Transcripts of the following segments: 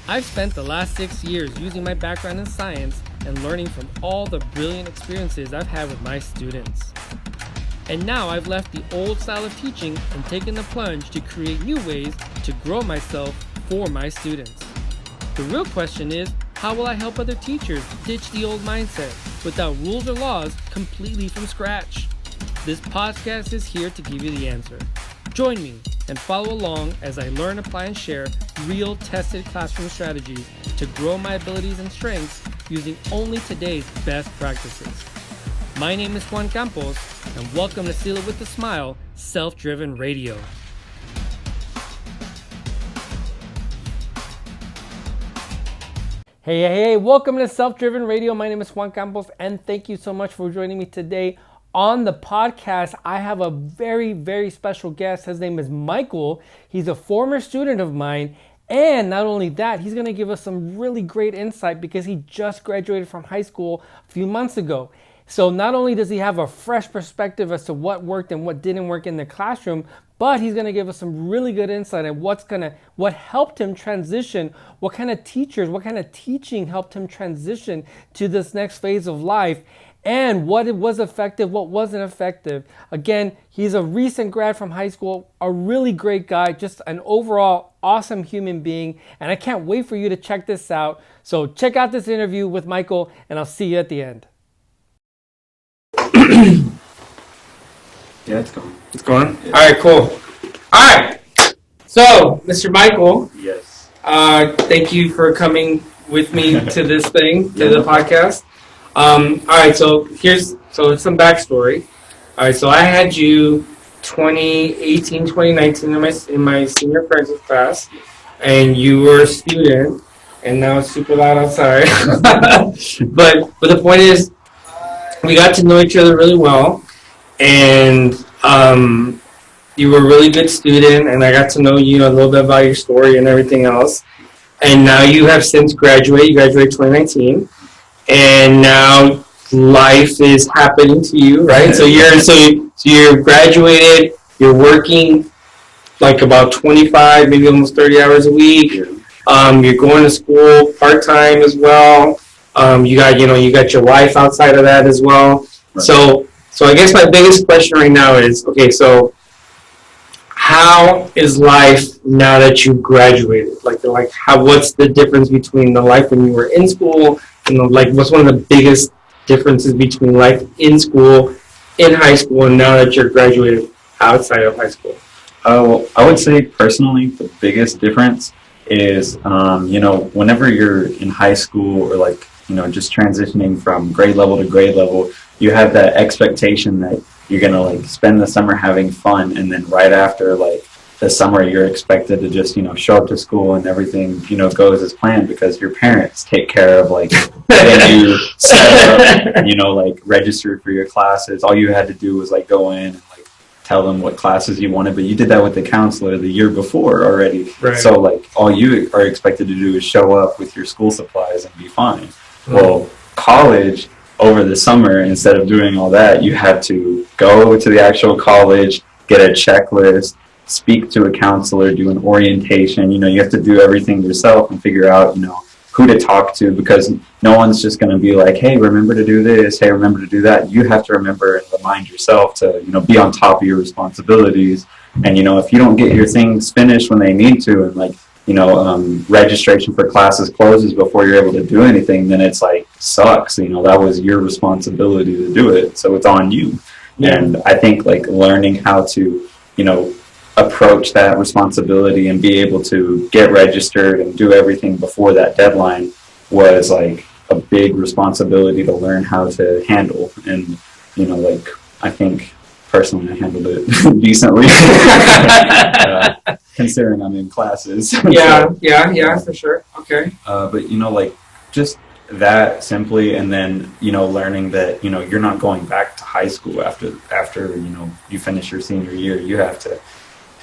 I've spent the last 6 years using my background in science and learning from all the brilliant experiences I've had with my students. And now I've left the old style of teaching and taken the plunge to create new ways to grow myself for my students. The real question is, how will I help other teachers ditch the old mindset without rules or laws completely from scratch? This podcast is here to give you the answer. Join me and follow along as I learn, apply, and share real tested classroom strategies to grow my abilities and strengths using only today's best practices. My name is Juan Campos, and welcome to Seal It With a Smile, Self-Driven Radio. Hey, welcome to Self-Driven Radio. My name is Juan Campos, and thank you so much for joining me today. On the podcast, I have a very, very special guest. His name is Mychael. He's a former student of mine. And not only that, he's going to give us some really great insight because he just graduated from high school a few months ago. So not only does he have a fresh perspective as to what worked and what didn't work in the classroom, but he's going to give us some really good insight on what helped him transition, what kind of teachers, what kind of teaching helped him transition to this next phase of life, and what it was effective, what wasn't effective. Again, he's a recent grad from high school, a really great guy, just an overall awesome human being, and I can't wait for you to check this out. So check out this interview with Mychael, and I'll see you at the end. Yeah, it's going. It's going? Yeah. All right, cool. All right. So, Mr. Mychael. Yes. Thank you for coming with me to this thing, to the podcast. All right, so here's some backstory. All right, so I had you 2018, 2019 in my senior apprentice class, and you were a student, and now it's super loud outside. but the point is, we got to know each other really well, and you were a really good student, and I got to know you a little bit about your story and everything else. And now you have since graduated. You graduated 2019, and now life is happening to you, right? So you're graduated. You're working like about 25, maybe almost 30 hours a week. You're going to school part-time as well. You got your wife outside of that as well. Right. So I guess my biggest question right now is, okay, so how is life now that you graduated? What's the difference between the life when you were in school and what's one of the biggest differences between life in school, in high school, and now that you're graduated outside of high school? Well, I would say personally the biggest difference is, whenever you're in high school or just transitioning from grade level to grade level, you have that expectation that you're going to spend the summer having fun, and then right after the summer you're expected to just show up to school and everything goes as planned because your parents take care of getting you set up, registered for your classes. All you had to do was go in and tell them what classes you wanted, but you did that with the counselor the year before already. Right. So all you are expected to do is show up with your school supplies and be fine. Mm-hmm. Well, college, over the summer, instead of doing all that, you have to go to the actual college, get a checklist, speak to a counselor, do an orientation. You have to do everything yourself and figure out, who to talk to, because no one's just going to be like, hey, remember to do this, hey, remember to do that. You have to remember and remind yourself to, be on top of your responsibilities. And, if you don't get your things finished when they need to, and registration for classes closes before you're able to do anything, then it's sucks. That was your responsibility to do it, so it's on you. Yeah. And I think learning how to, approach that responsibility and be able to get registered and do everything before that deadline was a big responsibility to learn how to handle. And I think personally I handled it decently. Considering I'm in classes. Yeah, for sure. Okay. But just that simply, and then learning that you're not going back to high school after you finish your senior year. You have to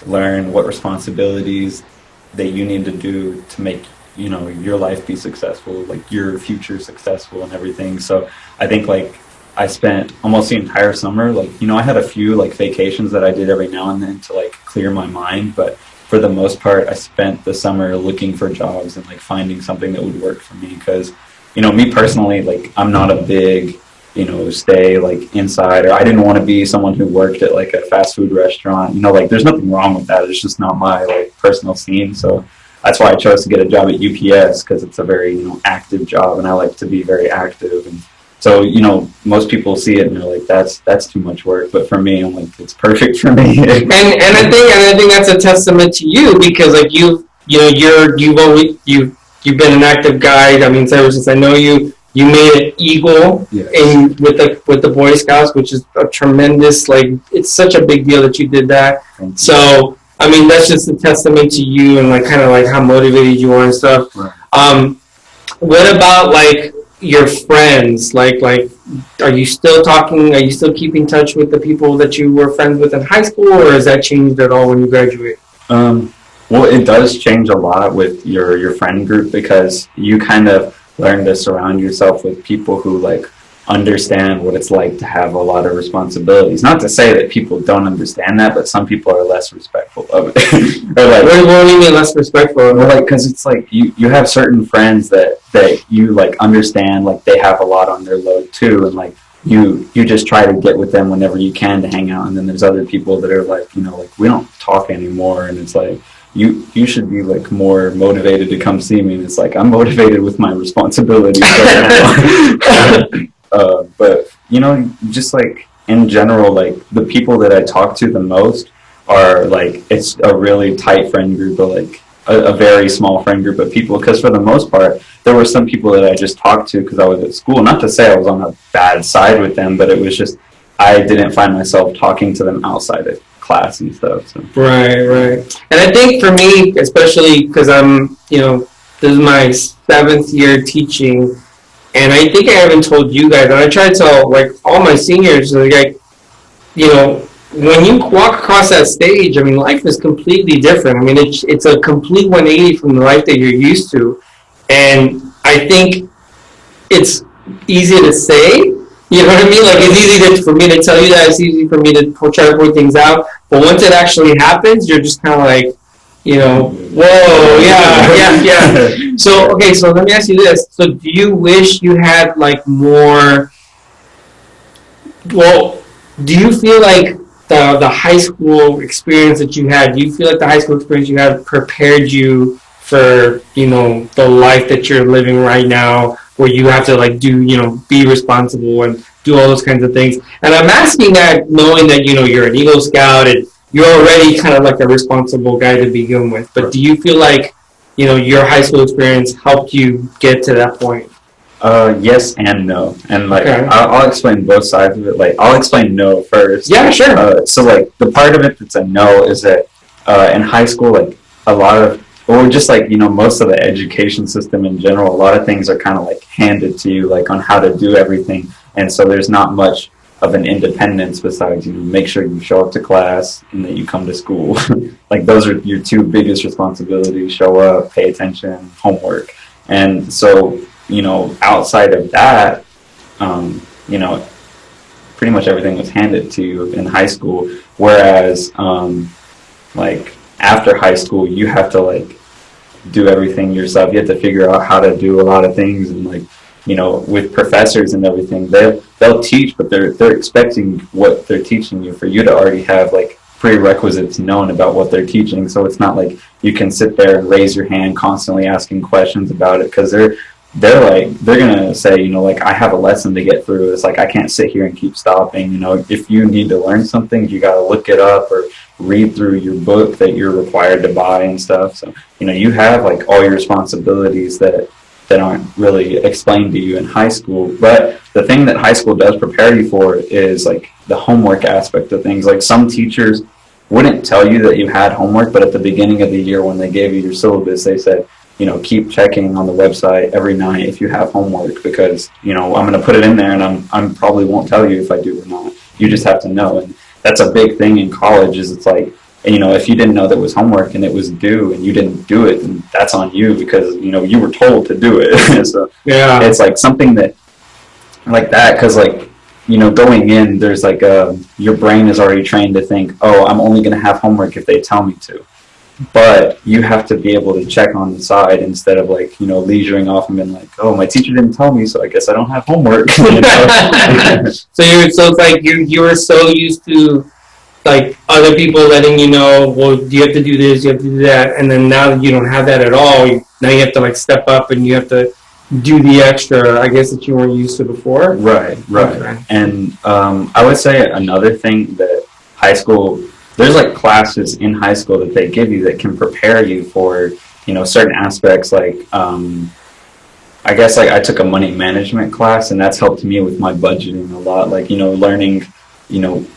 learn what responsibilities that you need to do to make your life be successful, your future successful and everything. So I think I spent almost the entire summer, I had a few vacations that I did every now and then to clear my mind, but for the most part, I spent the summer looking for jobs and like finding something that would work for me. Because, me personally, like I'm not a big, stay like inside, or I didn't want to be someone who worked at like a fast food restaurant. Like there's nothing wrong with that. It's just not my like personal scene. So that's why I chose to get a job at UPS, because it's a very active job, and I like to be very active. And so most people see it and they're like, that's too much work. But for me, I'm like, it's perfect for me. and I think that's a testament to you, because like you've been an active guide. I mean, ever since I know you. You made an eagle with the Boy Scouts, which is a tremendous, like, it's such a big deal that you did that. So, I mean, that's just a testament to you and like kind of like how motivated you are and stuff. Right. What about like your friends? Like, are you still talking? Are you still keeping in touch with the people that you were friends with in high school, or has that changed at all when you graduate? Well, it does change a lot with your friend group, because you kind of learn to surround yourself with people who like understand what it's like to have a lot of responsibilities. Not to say that people don't understand that, but some people are less respectful of it. Or like, what do you mean less respectful of it? Well, like, because it's like you have certain friends that you like understand, like they have a lot on their load too, and like you just try to get with them whenever you can to hang out. And then there's other people that are like, like we don't talk anymore, and it's like you should be like more motivated to come see me. And it's like, I'm motivated with my responsibilities right now. But just like in general, like the people that I talk to the most are like, it's a really tight friend group, of like a very small friend group of people. Because for the most part, there were some people that I just talked to because I was at school. Not to say I was on a bad side with them, but it was just I didn't find myself talking to them outside of class and stuff. So. Right. And I think for me, especially because I'm, this is my 7th year teaching, and I think I haven't told you guys, and I try to tell like all my seniors, like, when you walk across that stage, I mean, life is completely different. I mean, it's a complete 180 from the life that you're used to, and I think it's easy to say. You know what I mean? Like, it's easy for me to tell you that. It's easy for me to try to point things out. But once it actually happens, you're just kind of like, whoa, yeah. So, okay, so let me ask you this. So, do you wish you had, like, more... Well, do you feel like the high school experience that you had, do you feel like the high school experience you had prepared you for, the life that you're living right now, where you have to like be responsible and do all those kinds of things? And I'm asking that knowing that you're an Eagle Scout and you're already kind of like a responsible guy to begin with. But do you feel like your high school experience helped you get to that point? Yes and no, and like I'll explain both sides of it. Like I'll explain no first. Yeah, sure. So like the part of it that's a no is that in high school, like a lot of, or just like most of the education system in general, a lot of things are kind of like handed to you, like on how to do everything, and so there's not much of an independence besides make sure you show up to class and that you come to school. Like those are your two biggest responsibilities: show up, pay attention, homework. And so outside of that, pretty much everything was handed to you in high school. Whereas, like after high school, you have to like do everything yourself. You have to figure out how to do a lot of things, and like with professors and everything, they'll teach, but they're expecting what they're teaching you for you to already have like prerequisites known about what they're teaching. So it's not like you can sit there and raise your hand constantly asking questions about it, because they're gonna say, like, I have a lesson to get through. It's like I can't sit here and keep stopping. If you need to learn something, you got to look it up or read through your book that you're required to buy and stuff. So you have like all your responsibilities that aren't really explained to you in high school. But the thing that high school does prepare you for is like the homework aspect of things. Like some teachers wouldn't tell you that you had homework, but at the beginning of the year when they gave you your syllabus, they said, keep checking on the website every night if you have homework, because I'm going to put it in there, and I'm probably won't tell you if I do or not. You just have to know. And that's a big thing in college, is it's like, if you didn't know that was homework and it was due and you didn't do it, then that's on you, because you were told to do it. So yeah, it's like something that like that, because like going in, there's like your brain is already trained to think, oh, I'm only going to have homework if they tell me to. but you have to be able to check on the side instead of like, leisuring off and being like, oh, my teacher didn't tell me, so I guess I don't have homework. So it's like you were so used to like other people letting you know, well, you have to do this, you have to do that, and then now that you don't have that at all, now you have to like step up and you have to do the extra, I guess, that you weren't used to before. Right. Okay. And I would say another thing that high school, there's like classes in high school that they give you that can prepare you for, certain aspects. Like, I guess like I took a money management class, and that's helped me with my budgeting a lot. Like, learning,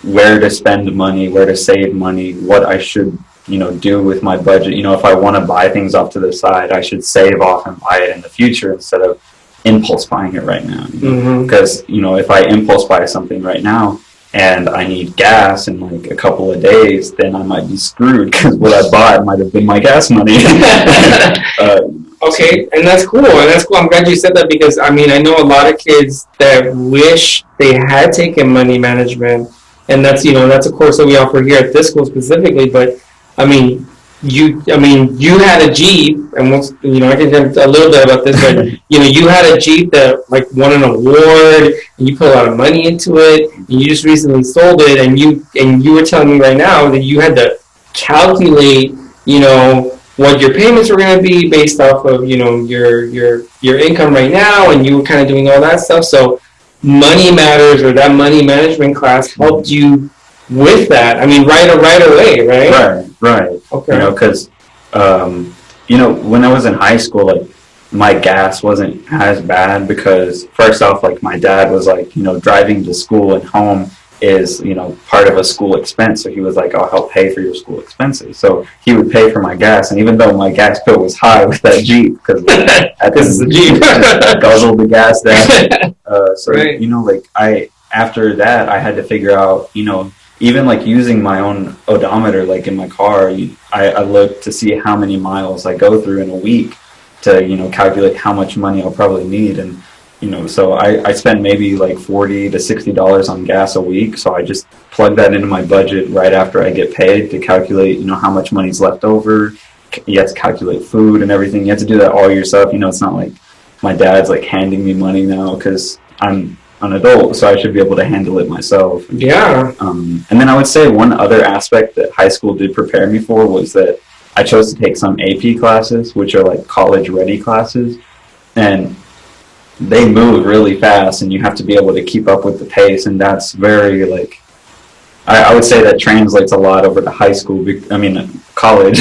where to spend money, where to save money, what I should, do with my budget. If I want to buy things off to the side, I should save off and buy it in the future instead of impulse buying it right now. Because, if I impulse buy something right now, and I need gas in like a couple of days, then I might be screwed because what I bought might have been my gas money. Okay, and that's cool. I'm glad you said that because I mean I know a lot of kids that wish they had taken money management, and that's a course that we offer here at this school specifically. But I mean you had a Jeep, and I can tell a little bit about this, but you had a Jeep that like won an award, and you put a lot of money into it, and you just recently sold it, and you were telling me right now that you had to calculate, what your payments were going to be based off of your income right now, and you were kind of doing all that stuff. So Money Matters or that money management class helped you with that. I mean, right away, right? Right. Okay. Because, when I was in high school, like, my gas wasn't as bad because, first off, like, my dad was, like, driving to school and home is, part of a school expense. So he was like, I'll help pay for your school expenses. So he would pay for my gas. And even though my gas bill was high with that Jeep, because this is a Jeep, guzzled the gas down. Right. After that, I had to figure out, even like using my own odometer, like in my car, I look to see how many miles I go through in a week to, calculate how much money I'll probably need. And, so I spend maybe like $40 to $60 on gas a week. So I just plug that into my budget right after I get paid to calculate, how much money's left over. You have to calculate food and everything. You have to do that all yourself. It's not like my dad's like handing me money now because I'm an adult, so I should be able to handle it myself. Yeah. And then I would say one other aspect that high school did prepare me for was that I chose to take some AP classes, which are like college-ready classes, and they move really fast, and you have to be able to keep up with the pace, and that's very, like, I would say that translates a lot over to high school, college,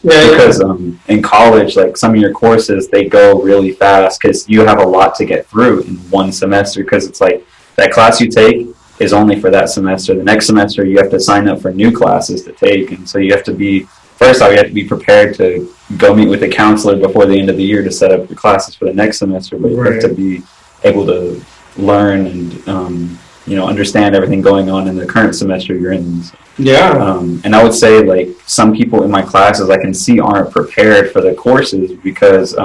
because in college, like, some of your courses, they go really fast because you have a lot to get through in one semester, because it's like that class you take is only for that semester. The next semester, you have to sign up for new classes to take, and so you have to be, first off, you have to be prepared to go meet with a counselor before the end of the year to set up your classes for the next semester, but you have to be able to learn and, understand everything going on in the current semester you're in. So, and I would say, like, some people in my classes I can see aren't prepared for the courses because,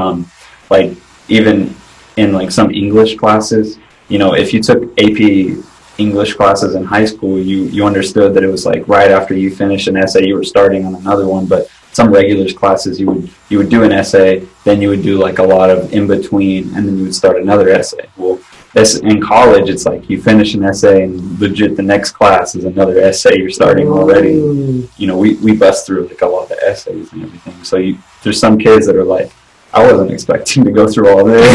like, even in, like, some English classes, if you took AP English classes in high school, you understood that it was like right after you finish an essay, you were starting on another one. But some regulars classes, you would do an essay, then you would do like a lot of in between, and then you would start another essay. Well, in college, it's like you finish an essay, and legit the next class is another essay you're starting already. We bust through like a lot of essays and everything. So there's some kids that are like, I wasn't expecting to go through all this.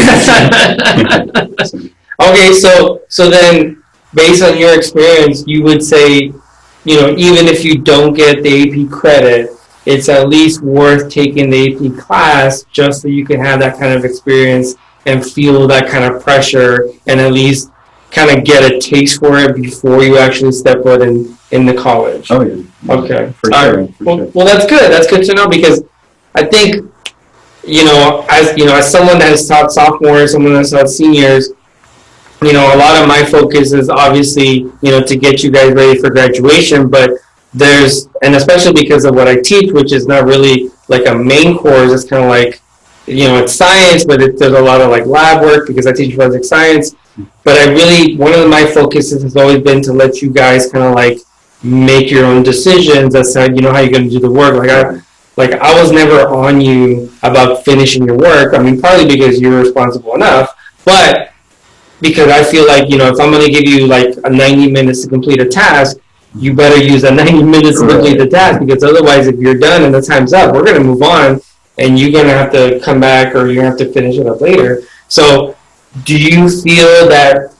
Okay, so then, based on your experience, you would say, even if you don't get the AP credit, it's at least worth taking the AP class just so you can have that kind of experience and feel that kind of pressure and at least kind of get a taste for it before you actually step foot in the college. Oh, yeah. Okay. For sure. Well, that's good. That's good to know because I think, as someone that has taught sophomores, someone that's taught seniors, a lot of my focus is obviously, to get you guys ready for graduation, but and especially because of what I teach, which is not really like a main course, it's kind of like, it's science, but there's a lot of like lab work because I teach forensic science. But one of my focuses has always been to let you guys kind of like make your own decisions as to, how you're going to do the work. Like like I was never on you about finishing your work. I mean, partly because you're responsible enough, but because I feel like, if I'm going to give you like a 90 minutes to complete a task, you better use a 90 minutes to complete the task, because otherwise, if you're done and the time's up, we're going to move on, and you're going to have to come back, or you're going to have to finish it up later. So, do you feel that,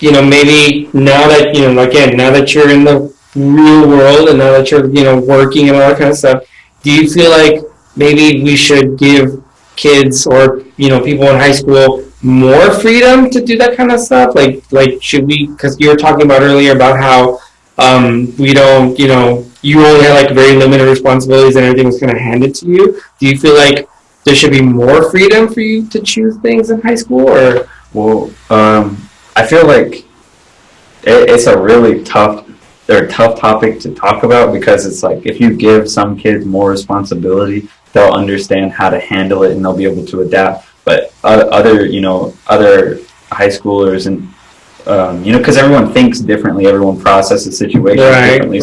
maybe now that, again, now that you're in the real world, and now that you're, working and all that kind of stuff, do you feel like maybe we should give kids, or, people in high school, more freedom to do that kind of stuff? Like should we? Because you were talking about earlier about how we don't, you only have like very limited responsibilities, and everything was kind of handed to you. Do you feel like there should be more freedom for you to choose things in high school, or? Well, I feel like it's a really tough topic to talk about, because it's like if you give some kids more responsibility, they'll understand how to handle it and they'll be able to adapt. But other high schoolers, and because everyone thinks differently, everyone processes situations differently.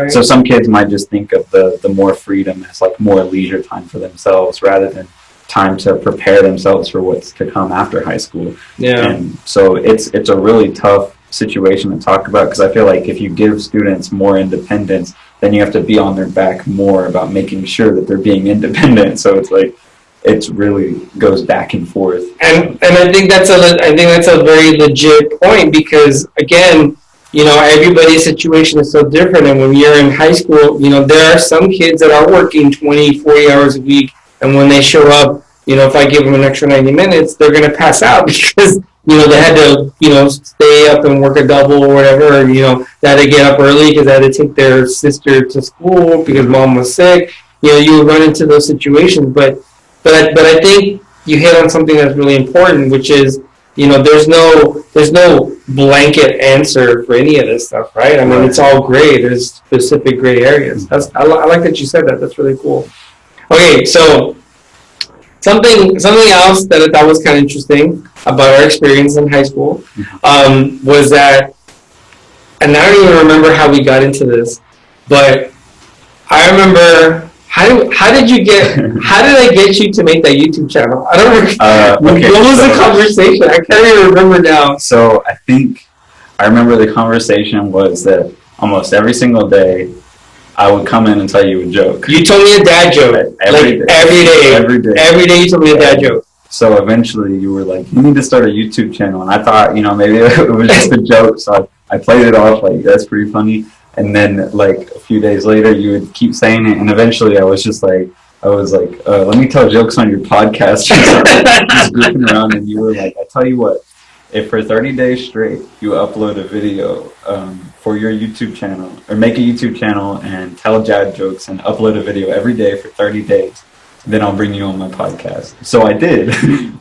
So some kids might just think of the more freedom as like more leisure time for themselves, rather than time to prepare themselves for what's to come after high school. Yeah. And so it's a really tough situation to talk about, because I feel like if you give students more independence, then you have to be on their back more about making sure that they're being independent. So it's like it really goes back and forth. And I think that's a very legit point, because again, everybody's situation is so different. And when you're in high school, there are some kids that are working 20, 40 hours a week, and when they show up, if I give them an extra 90 minutes, they're going to pass out because, they had to, stay up and work a double or whatever, or, they had to get up early because they had to take their sister to school because mom was sick. You would run into those situations, but I think you hit on something that's really important, which is, there's no blanket answer for any of this stuff, right? I mean, it's all gray. There's specific gray areas. I like that you said that. That's really cool. Okay, so something else that I thought was kind of interesting about our experience in high school was that, and I don't even remember how we got into this, but I remember. How did I get you to make that YouTube channel? I don't remember. Okay, what was the conversation? I can't even remember now. So I think I remember the conversation was that almost every single day I would come in and tell you a joke. You told me a dad joke. Every day. Every day you told me a dad joke. So eventually you were like, you need to start a YouTube channel. And I thought, maybe it was just a joke. So I played it off like, that's pretty funny. And then, like, a few days later, you would keep saying it, and eventually I was like, let me tell jokes on your podcast. Just goofing around, and you were like, I tell you what, if for 30 days straight you upload a video for your YouTube channel, or make a YouTube channel and tell dad jokes and upload a video every day for 30 days, then I'll bring you on my podcast. So I did.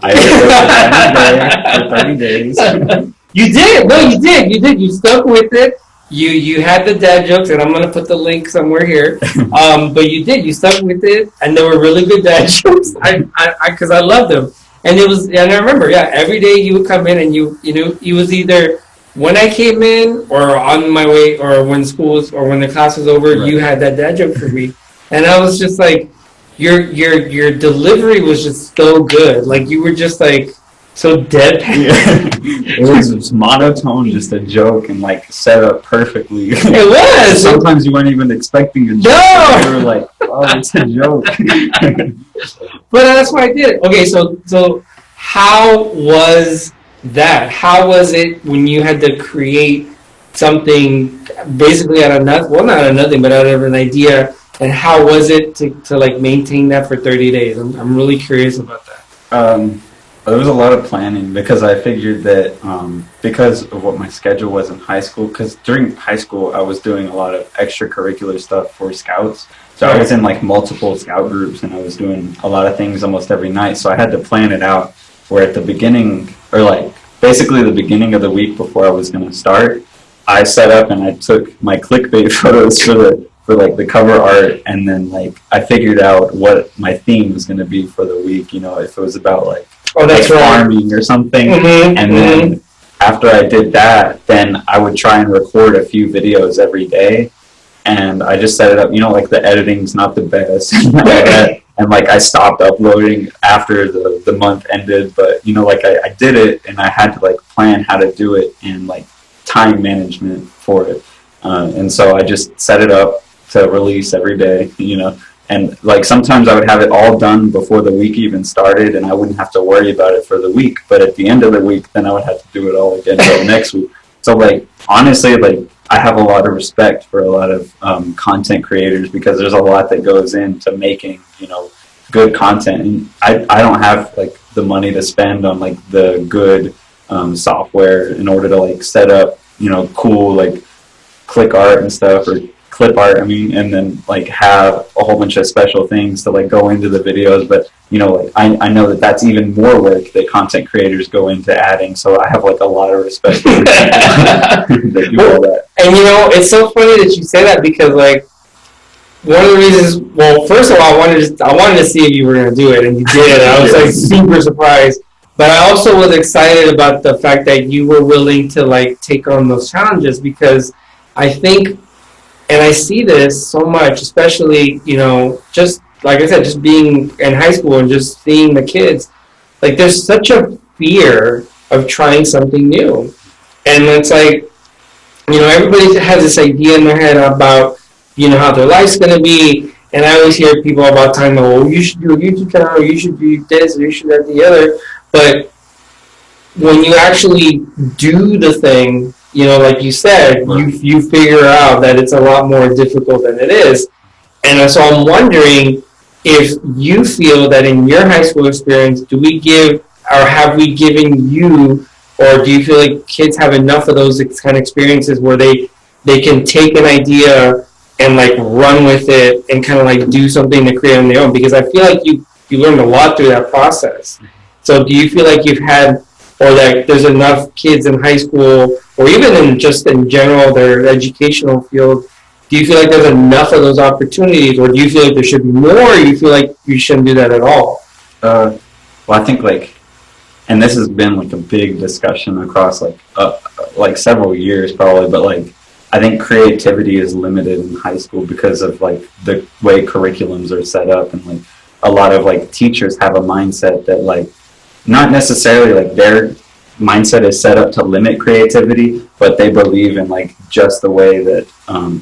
I uploaded every day for 30 days. You did. No, you did. You stuck with it. You had the dad jokes, and I'm going to put the link somewhere here. But you did. You stuck with it, and they were really good dad jokes. Because I loved them. And I remember, every day you would come in, and it was either when I came in, or on my way, or when when the class was over, right. You had that dad joke for me. And I was just like, your delivery was just so good. Like, you were just like, so deadpan. Yeah. It was monotone, just a joke, and like set up perfectly. It was. Sometimes you weren't even expecting a joke. No. You were like, "Oh, it's a joke." But that's why I did it. Okay, so how was that? How was it when you had to create something basically out of nothing? Well, not out of nothing, but out of an idea. And how was it to like maintain that for 30 days? I'm really curious about that. There was a lot of planning, because I figured that because of what my schedule was in high school, because during high school I was doing a lot of extracurricular stuff for scouts. So I was in like multiple scout groups, and I was doing a lot of things almost every night. So I had to plan it out, where at the beginning, or like basically the beginning of the week before I was going to start, I set up and I took my clickbait photos for like the cover art, and then like I figured out what my theme was going to be for the week, if it was about like farming or something. Mm-hmm, and then after I did that, then I would try and record a few videos every day, and I just set it up. Like the editing's not the best, and like I stopped uploading after the month ended. But like I did it, and I had to like plan how to do it and like time management for it, and so I just set it up to release every day. And like sometimes I would have it all done before the week even started, and I wouldn't have to worry about it for the week. But at the end of the week, then I would have to do it all again until next week. So like honestly, like I have a lot of respect for a lot of content creators, because there's a lot that goes into making good content. And I don't have like the money to spend on like the good software in order to like set up cool like click art and stuff, or clip art, and then like have a whole bunch of special things to like go into the videos. But like I know that that's even more work that content creators go into adding, so I have like a lot of respect for people that do all that. And it's so funny that you say that, because like one of the reasons, well, first of all, I wanted to see if you were going to do it, and you did. And I was like super surprised. But I also was excited about the fact that you were willing to like take on those challenges, because I think, and I see this so much, especially, just like I said, just being in high school and just seeing the kids, like there's such a fear of trying something new. And it's like, everybody has this idea in their head about, how their life's going to be. And I always hear people about talking about, well, you should do a YouTube channel, or you should do this, or you should do that, the other. But when you actually do the thing, like you said, you figure out that it's a lot more difficult than it is. And so I'm wondering if you feel that in your high school experience, have we given you, or do you feel like kids have enough of those kind of experiences where they can take an idea and like run with it and kind of like do something to create on their own? Because I feel like you learned a lot through that process. So do you feel like you've had, or that there's enough kids in high school, or even in general, their educational field, do you feel like there's enough of those opportunities, or do you feel like there should be more, or do you feel like you shouldn't do that at all? Well, I think like, and this has been like a big discussion across like several years probably, but like I think creativity is limited in high school because of like the way curriculums are set up, and like a lot of like teachers have a mindset that like not necessarily like their mindset is set up to limit creativity, but they believe in like just the way that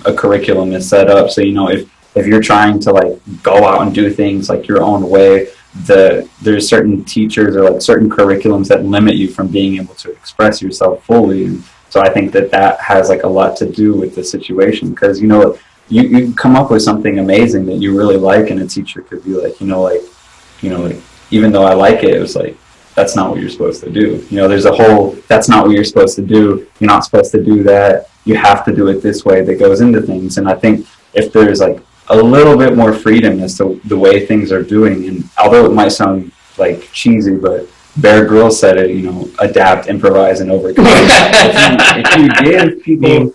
a curriculum is set up. So if you're trying to like go out and do things like your own way, there's certain teachers or like certain curriculums that limit you from being able to express yourself fully. And so I think that has like a lot to do with the situation, because you come up with something amazing that you really like, and a teacher could be like, even though I like it, it was like, that's not what you're supposed to do. There's a whole, that's not what you're supposed to do. You're not supposed to do that. You have to do it this way, that goes into things. And I think if there's like a little bit more freedom as to the way things are doing, and although it might sound like cheesy, but Bear Grylls said it, adapt, improvise, and overcome. if you give people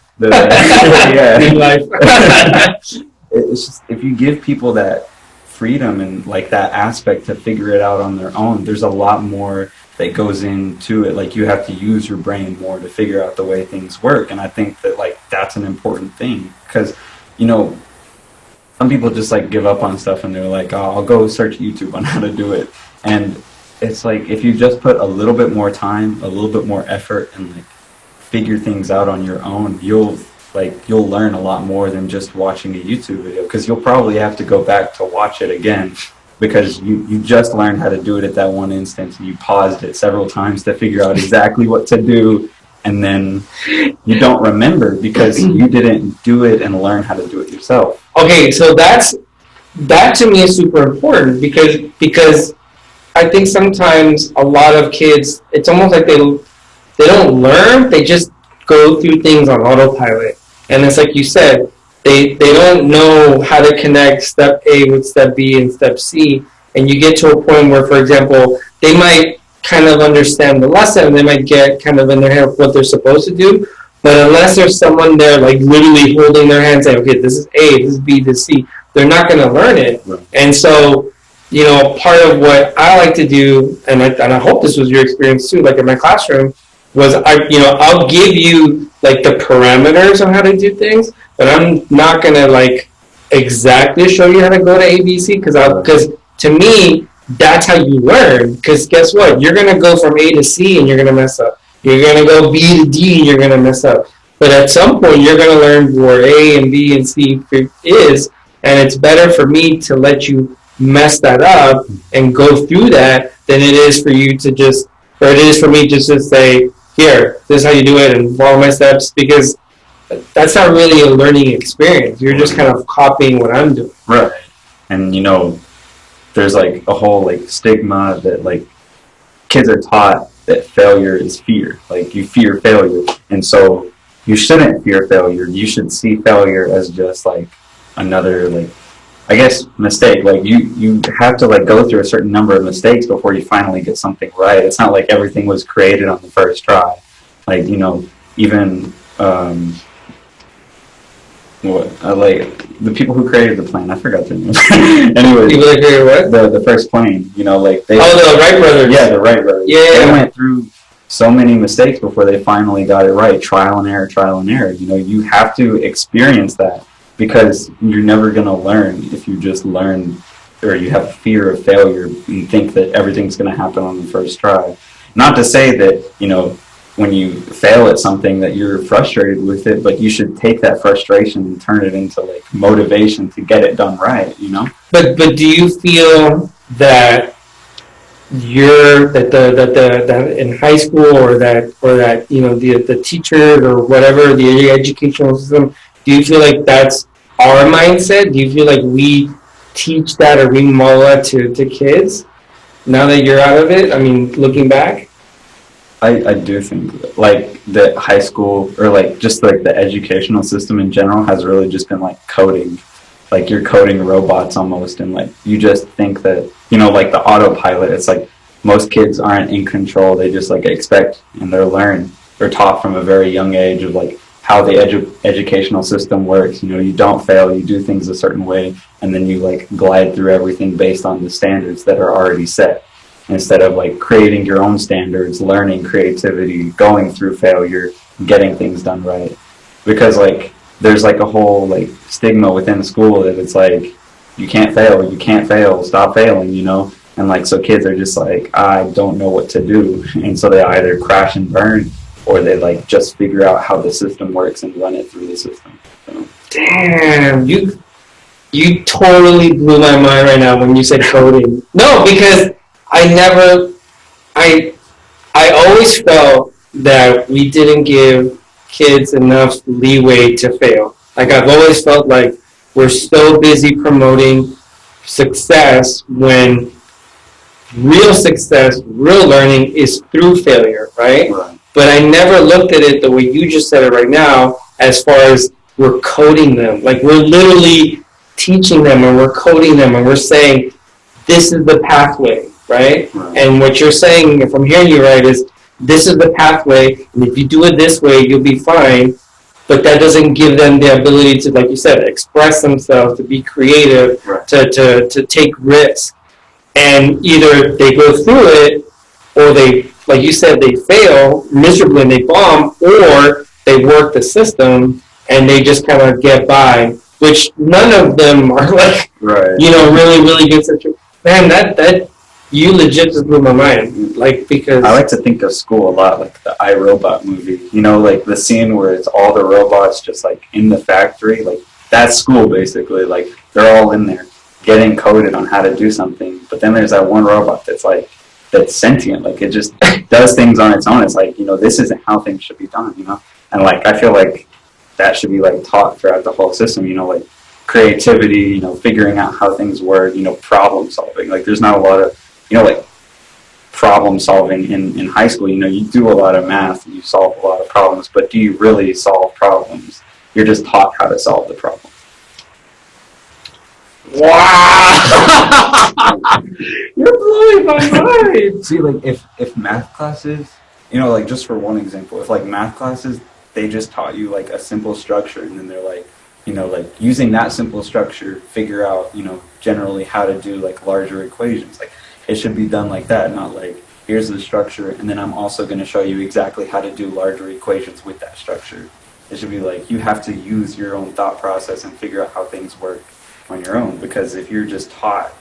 it's just, if you give people that freedom and like that aspect to figure it out on their own, there's a lot more that goes into it. Like you have to use your brain more to figure out the way things work. And I think that like that's an important thing, because some people just like give up on stuff and they're like, oh, I'll go search YouTube on how to do it. And it's like, if you just put a little bit more time, a little bit more effort, and like figure things out on your own, you'll learn a lot more than just watching a YouTube video, because you'll probably have to go back to watch it again, because you just learned how to do it at that one instance, and you paused it several times to figure out exactly what to do, and then you don't remember because you didn't do it and learn how to do it yourself. Okay, so that to me is super important, because I think sometimes a lot of kids, it's almost like they don't learn, they just go through things on autopilot. And it's like you said, they don't know how to connect step A with step B and step C. And you get to a point where, for example, they might kind of understand the lesson, they might get kind of in their head what they're supposed to do, but unless there's someone there like literally holding their hand saying, okay, this is A, this is B, this is C, they're not going to learn it. Right. And so, part of what I like to do, and I hope this was your experience too, like in my classroom, was I'll give you like the parameters on how to do things, but I'm not gonna like exactly show you how to go to ABC because to me that's how you learn. Because guess what? You're gonna go from A to C and you're gonna mess up. You're gonna go B to D and you're gonna mess up. But at some point, you're gonna learn where A and B and C is, and it's better for me to let you mess that up and go through that than it is for you to just, or it is for me to just say, here, this is how you do it and follow my steps, because that's not really a learning experience. You're just kind of copying what I'm doing. Right. And, there's like a whole like stigma that like kids are taught that failure is fear. Like you fear failure. And so you shouldn't fear failure. You should see failure as just like another like, I guess, mistake. Like you have to like go through a certain number of mistakes before you finally get something right. It's not like everything was created on the first try. Like, even like the people who created the plane, I forgot their names. Anyways, people that created what? The first plane, like they. Oh, the Wright brothers. Yeah, the Wright brothers. Yeah. They went through so many mistakes before they finally got it right. Trial and error, trial and error. You have to experience that, because you're never gonna learn if you just learn, or you have fear of failure and think that everything's gonna happen on the first try. Not to say that when you fail at something that you're frustrated with it, but you should take that frustration and turn it into like motivation to get it done right, But do you feel that that in high school or that the teachers or whatever, the educational system, do you feel like that's our mindset? Do you feel like we teach that or we model that to kids now that you're out of it? I mean, looking back. I do think like that high school, or like just like the educational system in general, has really just been like coding. Like you're coding robots almost, and like you just think that like the autopilot. It's like most kids aren't in control. They just like expect, and they're taught from a very young age of like how the educational system works. You don't fail, you do things a certain way, and then you like glide through everything based on the standards that are already set, instead of like creating your own standards, learning creativity, going through failure, getting things done right. Because like there's like a whole like stigma within school that it's like you can't fail, stop failing, and like so kids are just like, I don't know what to do, and so they either crash and burn, or they like just figure out how the system works and run it through the system. So. Damn, you totally blew my mind right now when you said coding. No, because I always felt that we didn't give kids enough leeway to fail. Like I've always felt like we're so busy promoting success when real success, real learning is through failure, right? But I never looked at it the way you just said it right now, as far as we're coding them. Like we're literally teaching them and we're coding them and we're saying, this is the pathway, right? And what you're saying, if I'm hearing you right, is this is the pathway, and if you do it this way, you'll be fine. But that doesn't give them the ability to, like you said, express themselves, to be creative, to take risks. And either they go through it, or they, like you said, they fail miserably and they bomb, or they work the system and they just kind of get by, which none of them are like, really, really good. Man, that you legit just blew my mind. Like, because I like to think of school a lot like the iRobot movie. Like the scene where it's all the robots just like in the factory. Like that's school basically. Like they're all in there getting coded on how to do something. But then there's that one robot that's sentient. Like it just does things on its own. It's like, this isn't how things should be done, And like I feel like that should be like taught throughout the whole system, like creativity, figuring out how things work, problem solving. Like there's not a lot of, like problem solving in high school. You do a lot of math, you solve a lot of problems, but do you really solve problems? You're just taught how to solve the problem. Wow! You're blowing my mind. See, like if math classes, like just for one example, if like math classes, they just taught you like a simple structure, and then they're like, like using that simple structure, figure out, generally how to do like larger equations. Like it should be done like that, not like here's the structure, and then I'm also going to show you exactly how to do larger equations with that structure. It should be like you have to use your own thought process and figure out how things work on your own. Because if you're just taught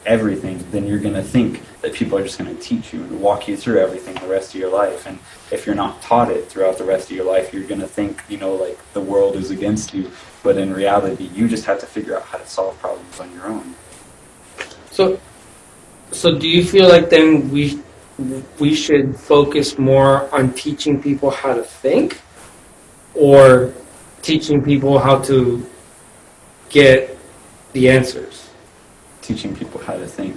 everything, then you're going to think that people are just going to teach you and walk you through everything the rest of your life. And if you're not taught it throughout the rest of your life, you're going to think, like the world is against you. But in reality, you just have to figure out how to solve problems on your own. So do you feel like then we should focus more on teaching people how to think, or teaching people how to get the answers? Teaching people how to think.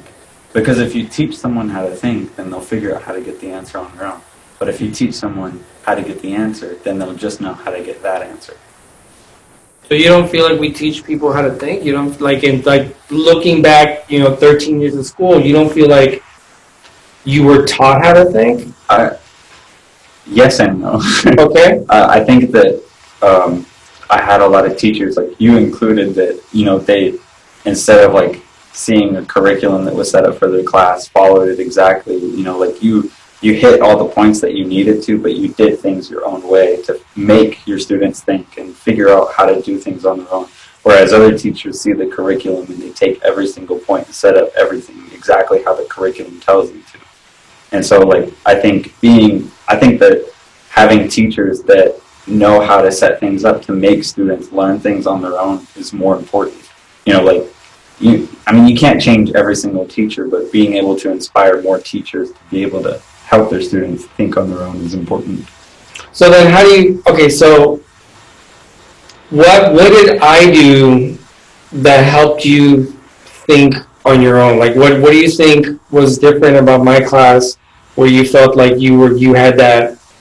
Because if you teach someone how to think, then they'll figure out how to get the answer on their own. But if you teach someone how to get the answer, then they'll just know how to get that answer. So you don't feel like we teach people how to think? You don't like looking back, 13 years of school, you don't feel like you were taught how to think? Yes and no. Okay. I think that I had a lot of teachers, like you included, that they, instead of like seeing a curriculum that was set up for their class, followed it exactly. Like you hit all the points that you needed to, but you did things your own way to make your students think and figure out how to do things on their own. Whereas other teachers see the curriculum and they take every single point and set up everything exactly how the curriculum tells them to. And so, like, I think that having teachers that know how to set things up to make students learn things on their own is more important. You can't change every single teacher, but being able to inspire more teachers to be able to help their students think on their own is important. So then so what did I do that helped you think on your own? Like what do you think was different about my class where you felt like you were able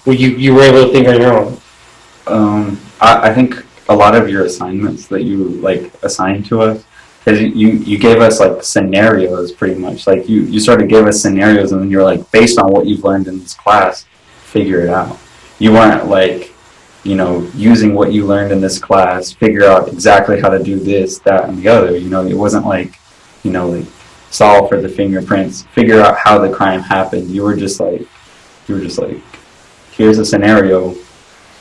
to think on your own? I think a lot of your assignments that you assigned to us, because you gave us like scenarios pretty much. Like you sort of gave us scenarios and then you're like, based on what you've learned in this class, figure it out. You weren't like, using what you learned in this class, figure out exactly how to do this, that, and the other. It wasn't like, solve for the fingerprints, figure out how the crime happened. You were just like, here's a scenario,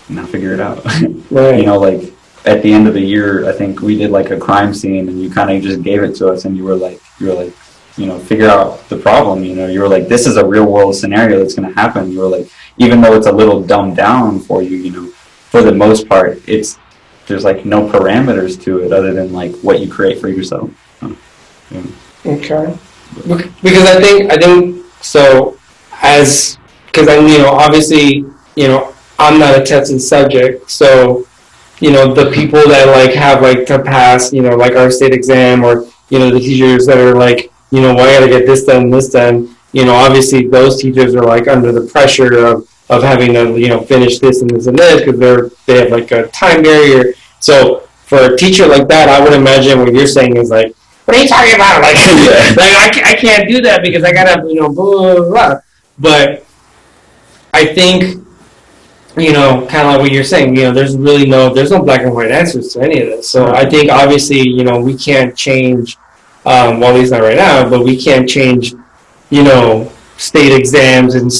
now figure it out. Right. At the end of the year, I think we did like a crime scene, and you kind of just gave it to us, and you were like, figure out the problem. You were like, this is a real world scenario that's going to happen. You were like, even though it's a little dumbed down for you, for the most part, there's like no parameters to it other than like what you create for yourself. Yeah. Okay. Because I think so. Because obviously, I'm not a tested subject, so. The people that have to pass, our state exam, or the teachers that are like, well, I gotta get this done, obviously those teachers are like under the pressure of having to finish this and this and this because they have like a time barrier. So for a teacher like that, I would imagine what you're saying is like, what are you talking about? Like, I can't do that because I gotta blah blah blah. But I think. Kind of like what you're saying, there's no black and white answers to any of this. So I think obviously, we can't change, well, at least not right now, but we can't change, state exams and,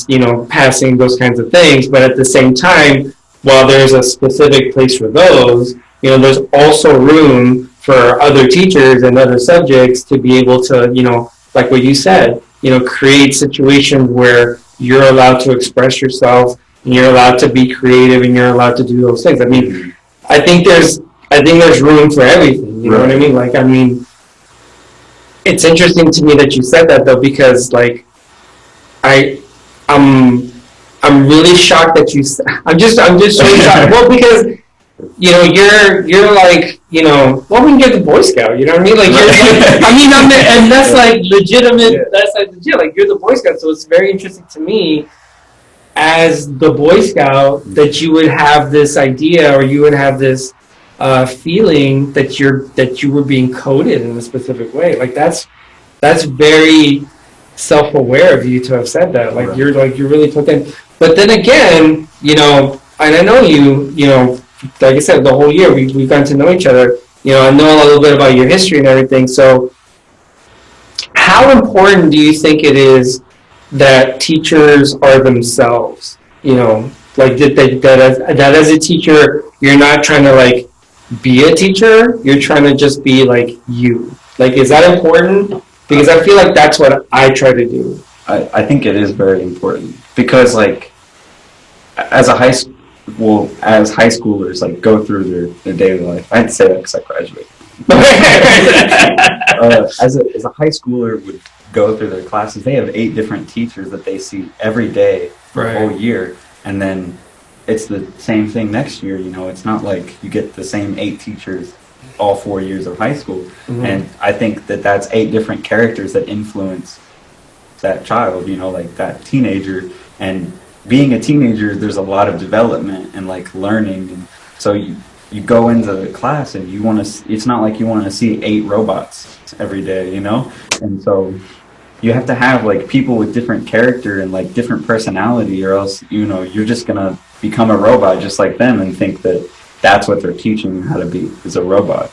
passing those kinds of things. But at the same time, while there's a specific place for those, there's also room for other teachers and other subjects to be able to, like what you said, create situations where you're allowed to express yourself. And you're allowed to be creative, and you're allowed to do those things. I mean, I think there's room for everything. You know what I mean? It's interesting to me that you said that though, because I'm really shocked that you. I'm just really shocked. Well, because you're like well, when you're the Boy Scout, you know what I mean? Like and that's like legitimate. Yeah. That's like legit. Like you're the Boy Scout, so it's very interesting to me. As the Boy Scout, that you would have this idea, or you would have this feeling that you were being coded in a specific way. Like that's very self-aware of you to have said that. Like you're really put in. But then again, and I know you, like I said, the whole year we've gotten to know each other. I know a little bit about your history and everything. So, how important do you think it is that teachers are themselves, like that as a teacher, you're not trying to like be a teacher, you're trying to just be like you. Like, is that important? Because I feel like that's what I try to do. I think it is very important because like as a as high schoolers like go through their daily life. I had to say that because I graduated. As a high schooler would go through their classes, they have 8 different teachers that they see every day for a whole year, and then it's the same thing next year. You know, it's not like you get the same 8 teachers all 4 years of high school. Mm-hmm. And I think that that's 8 different characters that influence that child. You know, like that teenager. And being a teenager, there's a lot of development and like learning, and so you go into the class and you want to. It's not like you want to see 8 robots every day, you know. And so you have to have like people with different character and like different personality, or else you know you're just gonna become a robot just like them and think that that's what they're teaching you how to be, is a robot.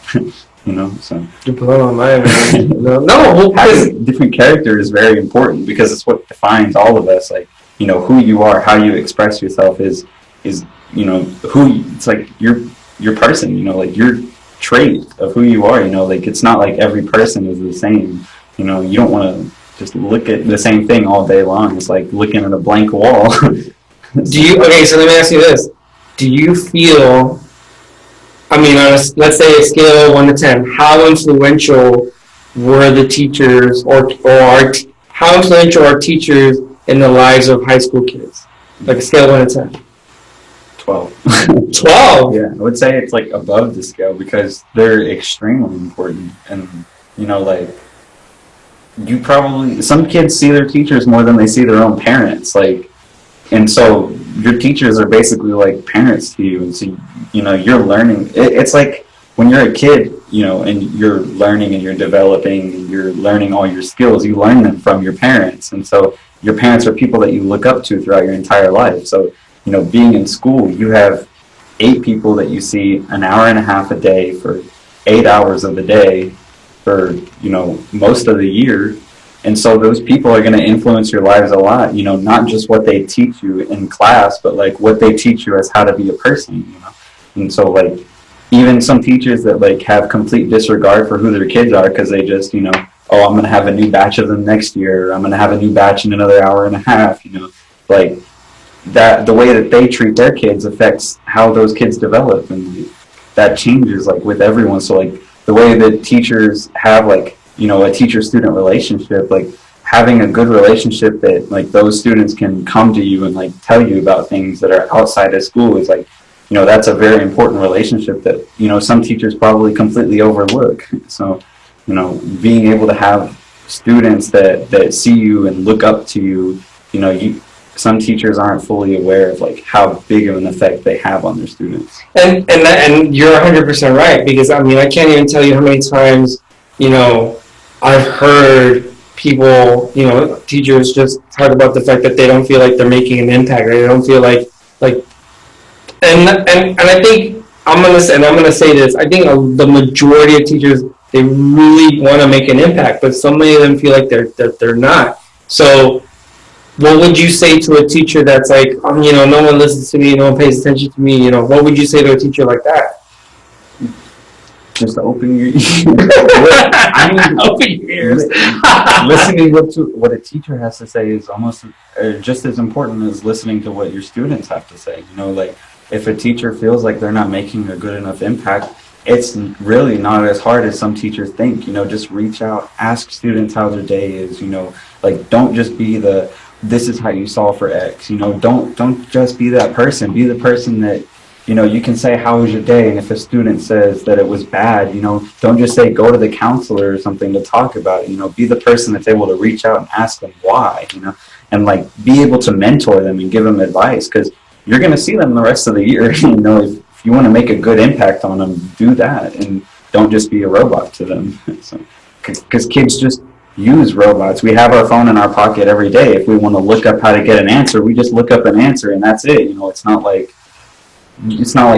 You know, so you're blowing my mind. No, having different character is very important because it's what defines all of us. Like, you know, who you are, how you express yourself is you know it's like your person. You know, like your trait of who you are. You know, like it's not like every person is the same. You know, you don't want to just look at the same thing all day long. It's like looking at a blank wall. Do you? Okay, so let me ask you this: do you feel? I mean, on let's say a scale of 1 to 10, how influential were the teachers, how influential are teachers in the lives of high school kids? Like a scale of 1 to 10. 12. 12? Yeah, I would say it's like above the scale because they're extremely important. And, you know, like, some kids see their teachers more than they see their own parents. Like, and so your teachers are basically like parents to you. And so, you know, you're learning. It's like when you're a kid, you know, and you're learning and you're developing and you're learning all your skills, you learn them from your parents. And so your parents are people that you look up to throughout your entire life. So, you know, being in school, you have 8 people that you see an hour and a half a day for 8 hours of the day for, you know, most of the year. And so those people are going to influence your lives a lot, you know, not just what they teach you in class, but like what they teach you as how to be a person, you know. And so like even some teachers that like have complete disregard for who their kids are because they just, you know, oh, I'm going to have a new batch of them next year, or I'm going to have a new batch in another hour and a half, you know, like that the way that they treat their kids affects how those kids develop, and that changes like with everyone. So like the way that teachers have like, you know, a teacher-student relationship, like having a good relationship that like those students can come to you and like tell you about things that are outside of school is like, you know, that's a very important relationship that, you know, some teachers probably completely overlook. So, you know, being able to have students that see you and look up to you, you know, some teachers aren't fully aware of like how big of an effect they have on their students. And you're 100% right, because I mean, I can't even tell you how many times, you know, I've heard people, you know, teachers just talk about the fact that they don't feel like they're making an impact, or they don't feel like, and I think I'm gonna say this. I think the majority of teachers, they really want to make an impact, but so many of them feel like they're not. So, what would you say to a teacher that's like, you know, no one listens to me, no one pays attention to me, you know, what would you say to a teacher like that? Just open your ears. I mean, open your ears. Listening to what a teacher has to say is almost just as important as listening to what your students have to say. You know, like if a teacher feels like they're not making a good enough impact, it's really not as hard as some teachers think. You know, just reach out, ask students how their day is. You know, like don't just be this is how you solve for X. You know, don't just be that person. Be the person that, you know, you can say, how was your day? And if a student says that it was bad, you know, don't just say, go to the counselor or something to talk about it. You know, be the person that's able to reach out and ask them why, you know, and like be able to mentor them and give them advice, because you're going to see them the rest of the year. You know, if you want to make a good impact on them, do that, and don't just be a robot to them. So, because kids just use robots. We have our phone in our pocket every day. If we want to look up how to get an answer, we just look up an answer and that's it. You know, it's not like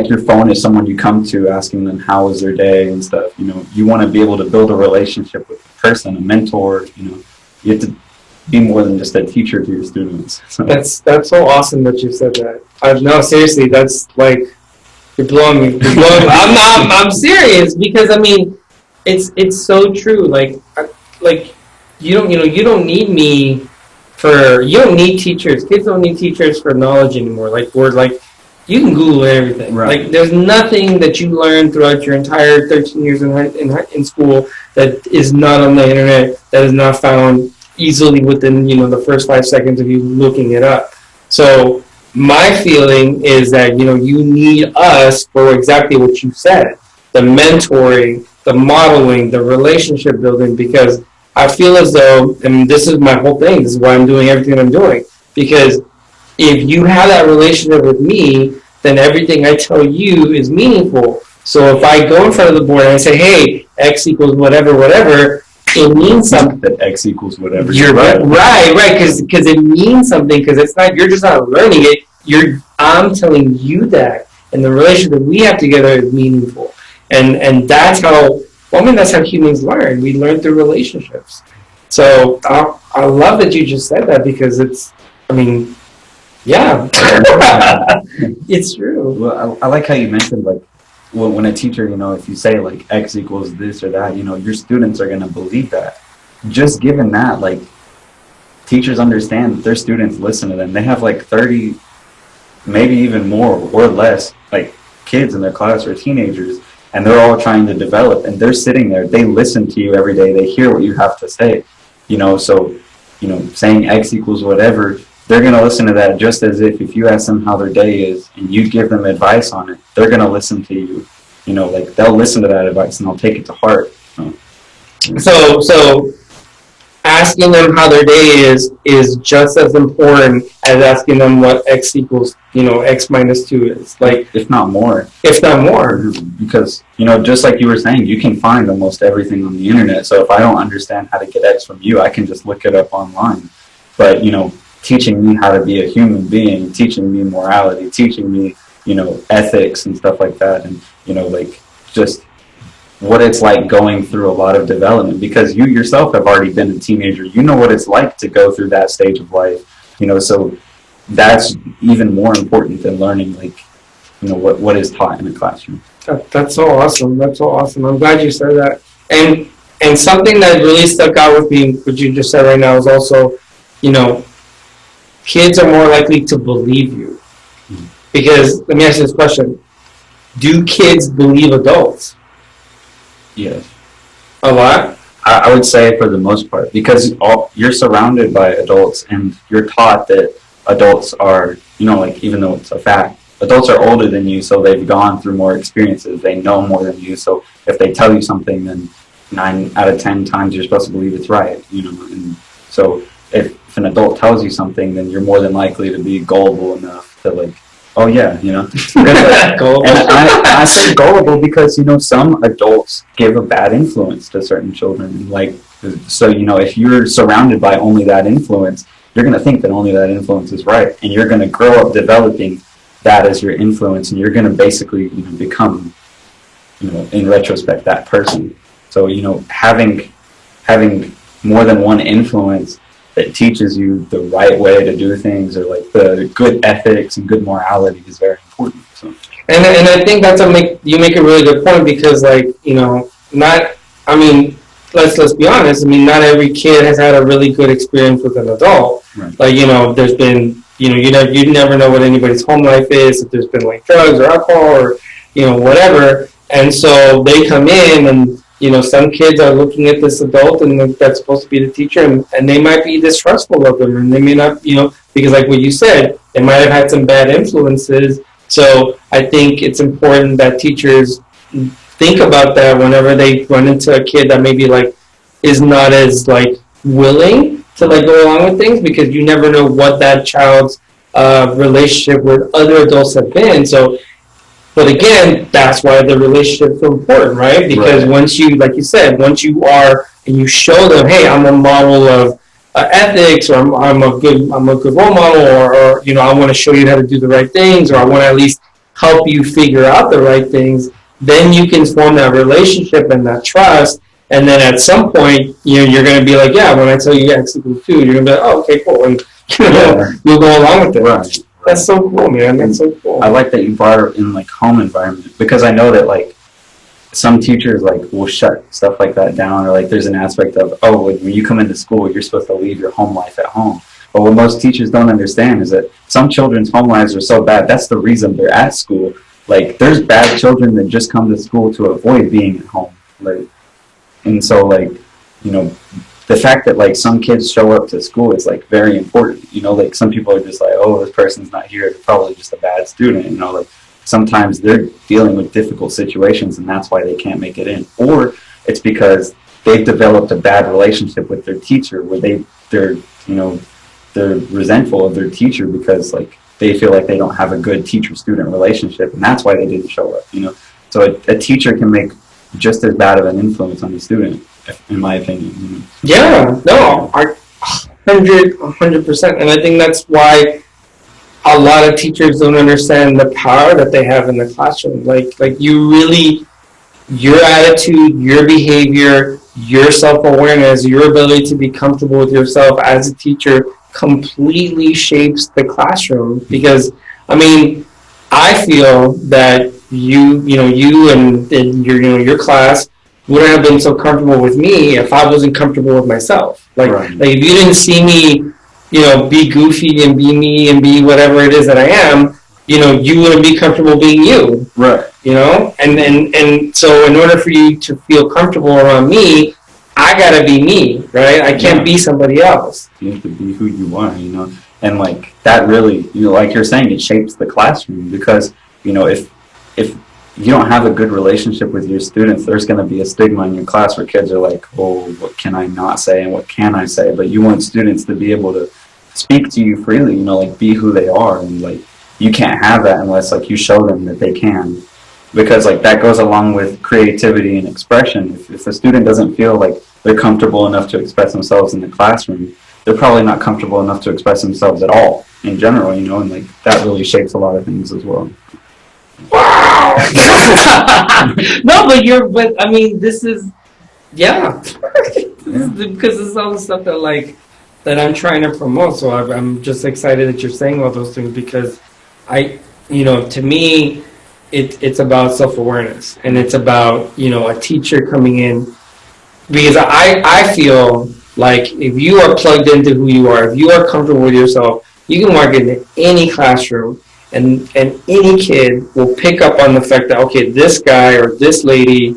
your phone is someone you come to asking them how was their day and stuff. You know, you want to be able to build a relationship with a person, a mentor. You know, you have to be more than just a teacher to your students. So. That's so awesome that you said that. No, seriously, that's like You're blowing me. You're blowing me. I'm serious because I mean, it's so true. Like you don't need me you don't need teachers. Kids don't need teachers for knowledge anymore. Like we're like you can Google everything. Right. Like there's nothing that you learn throughout your entire 13 years in school that is not on the internet, that is not found easily within the first 5 seconds of you looking it up. So my feeling is that you need us for exactly what you said, the mentoring, the modeling, the relationship building, because I feel as though, and this is my whole thing, this is why I'm doing everything I'm doing, because if you have that relationship with me, then everything I tell you is meaningful. So if I go in front of the board and I say, hey, X equals whatever, whatever, it means something. That X equals whatever. You're right, because it means something, because it's not, you're just not learning it, I'm telling you that. And the relationship that we have together is meaningful. And that's how, that's how humans learn. We learn through relationships. So I love that you just said that, because yeah, it's true. Well, I like how you mentioned, like, when a teacher, if you say, like, X equals this or that, your students are going to believe that. Just given that, like, teachers understand that their students listen to them. They have, like, 30, maybe even more or less, like, kids in their class or teenagers, and they're all trying to develop, and they're sitting there. They listen to you every day. They hear what you have to say, so, saying X equals whatever, they're going to listen to that just as if you ask them how their day is and you give them advice on it, they're going to listen to you. Like they'll listen to that advice and they'll take it to heart. So asking them how their day is just as important as asking them what X equals, X minus 2 is. Like, if not more. If not more. Because, just like you were saying, you can find almost everything on the internet. So if I don't understand how to get X from you, I can just look it up online. But, teaching me how to be a human being, teaching me morality, teaching me, ethics and stuff like that. And, like just what it's like going through a lot of development, because you yourself have already been a teenager. You know what it's like to go through that stage of life, so that's even more important than learning, like, what is taught in a classroom. That's so awesome. That's so awesome. I'm glad you said that. And something that really stuck out with me, what you just said right now, is also, kids are more likely to believe you. Because, let me ask you this question. Do kids believe adults? Yes. A lot? I would say for the most part, because you're surrounded by adults and you're taught that adults are, like, even though it's a fact, adults are older than you, so they've gone through more experiences. They know more than you. So if they tell you something, then 9 out of 10 times you're supposed to believe it's right. And so if an adult tells you something, then you're more than likely to be gullible enough to, like, oh yeah, And I say gullible because, some adults give a bad influence to certain children. Like, so, if you're surrounded by only that influence, you're going to think that only that influence is right. And you're going to grow up developing that as your influence. And you're going to basically, become, in retrospect, that person. So, having more than one influence that teaches you the right way to do things, or like the good ethics and good morality, is very important. So. And I think you make a really good point, because, like, let's be honest. Not every kid has had a really good experience with an adult. Right. Like, there's been, you never know what anybody's home life is, if there's been, like, drugs or alcohol or, whatever. And so they come in and, some kids are looking at this adult and that's supposed to be the teacher, and they might be distrustful of them, and they may not, because, like what you said, they might have had some bad influences. So I think it's important that teachers think about that whenever they run into a kid that maybe, like, is not as, like, willing to, like, go along with things, because you never know what that child's relationship with other adults have been. So, but again, that's why the relationship is so important, right? Because once you, like you said, once you are, and you show them, hey, I'm a model of ethics, or I'm a good role model, or I want to show you how to do the right things, or I want to at least help you figure out the right things, then you can form that relationship and that trust. And then at some point, you're going to be like, yeah, when I tell you X equals 2, you're going to be like, oh, okay, cool, and you'll go along with it. That's so cool, man. That's so cool. I like that you brought it in like home environment, because I know that like some teachers like will shut stuff like that down, or like there's an aspect of, oh, when you come into school you're supposed to leave your home life at home. But what most teachers don't understand is that some children's home lives are so bad, that's the reason they're at school. Like there's bad children that just come to school to avoid being at home, like, and so like, you know, the fact that like some kids show up to school is like very important. You know, like some people are just like, oh, this person's not here, they're probably just a bad student. You know, like sometimes they're dealing with difficult situations and that's why they can't make it in. Or it's because they've developed a bad relationship with their teacher, where they're you know, they're resentful of their teacher because like they feel like they don't have a good teacher-student relationship, and that's why they didn't show up. You know, so a teacher can make just as bad of an influence on the student, in my opinion. You know? Yeah, no, 100%. And I think that's why a lot of teachers don't understand the power that they have in the classroom. Like you really, your attitude, your behavior, your self-awareness, your ability to be comfortable with yourself as a teacher completely shapes the classroom. Because, I mean, I feel that you and your class wouldn't have been so comfortable with me if I wasn't comfortable with myself. Like if you didn't see me, be goofy and be me and be whatever it is that I am, you wouldn't be comfortable being you. Right. And so in order for you to feel comfortable around me, I gotta be me, right? I can't be somebody else. You have to be who you are, and like that really, like you're saying, it shapes the classroom, because, if you don't have a good relationship with your students, there's going to be a stigma in your class where kids are like, oh, what can I not say and what can I say? But you want students to be able to speak to you freely, like be who they are, and like you can't have that unless like you show them that they can, because like that goes along with creativity and expression. If a student doesn't feel like they're comfortable enough to express themselves in the classroom, they're probably not comfortable enough to express themselves at all in general, and like that really shapes a lot of things as well. Wow. No, but I mean, this is, yeah. Because this is all the stuff that I'm trying to promote. So I'm just excited that you're saying all those things, because to me, it's about self-awareness, and it's about, a teacher coming in, because I feel like if you are plugged into who you are, if you are comfortable with yourself, you can walk into any classroom, and any kid will pick up on the fact that, okay, this guy or this lady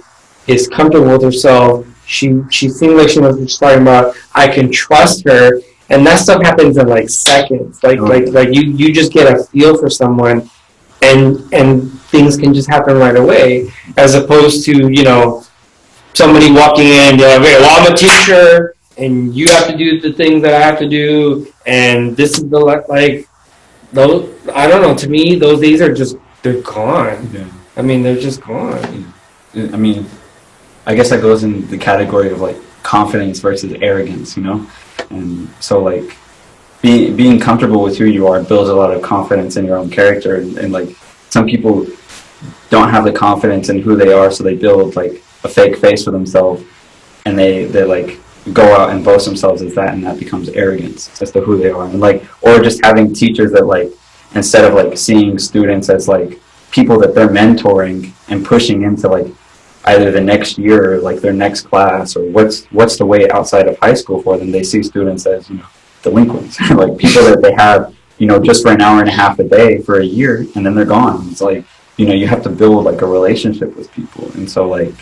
is comfortable with herself. She seems like she knows what she's talking about. I can trust her, and that stuff happens in like seconds. Like you just get a feel for someone, and things can just happen right away, as opposed to somebody walking in, okay, well, I'm a teacher, and you have to do the things that I have to do, and this is those, I don't know, to me, those days they're gone. Yeah. I mean, they're just gone. I mean, I guess that goes in the category of like confidence versus arrogance, and so like being comfortable with who you are builds a lot of confidence in your own character, and like some people don't have the confidence in who they are, so they build like a fake face for themselves, and they like go out and boast themselves as that, and that becomes arrogance as to who they are. And like, or just having teachers that like, instead of like seeing students as like people that they're mentoring and pushing into like either the next year or like their next class, or what's the way outside of high school for them, they see students as delinquents, like people that they have just for an hour and a half a day for a year, and then they're gone. It's like you have to build like a relationship with people, and so like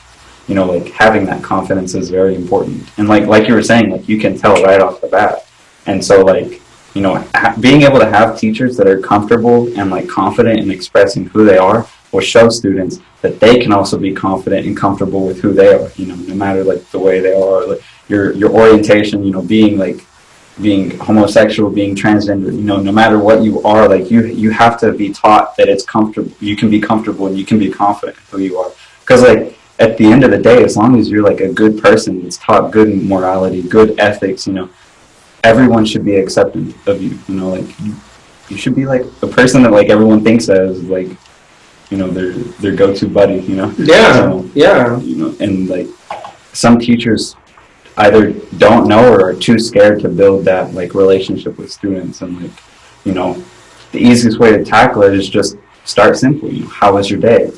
like having that confidence is very important. And like you were saying, like you can tell right off the bat. And so like being able to have teachers that are comfortable and like confident in expressing who they are will show students that they can also be confident and comfortable with who they are, no matter like the way they are, like your orientation, being homosexual, being transgender, no matter what you are, like you have to be taught that it's comfortable, you can be comfortable and you can be confident in who you are. Because like at the end of the day, as long as you're like a good person that's taught good morality, good ethics, everyone should be accepting of you. Like you should be like the person that like everyone thinks as like their go-to buddy. Yeah. So, yeah. And like some teachers either don't know or are too scared to build that like relationship with students, and like the easiest way to tackle it is just start simple. How was your day?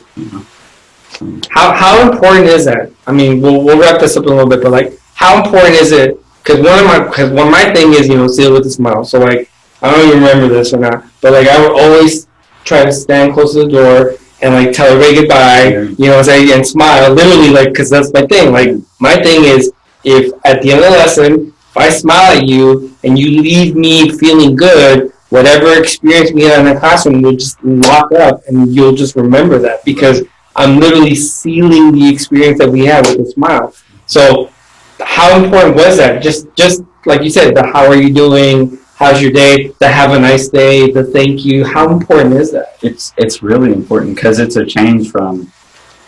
So, How important is that? I mean, we'll wrap this up in a little bit, but like, how important is it? Because one of my thing is, seal with a smile. So like, I don't even remember this or not, but like, I would always try to stand close to the door and like tell everybody goodbye, say and smile, literally, like, because that's my thing. Like, my thing is, if at the end of the lesson, if I smile at you and you leave me feeling good, whatever experience we had in the classroom will just lock up, and you'll just remember that because I'm literally sealing the experience that we had with a smile. So, how important was that? Just like you said, the how are you doing? How's your day? The have a nice day. The thank you. How important is that? it's really important because it's a change from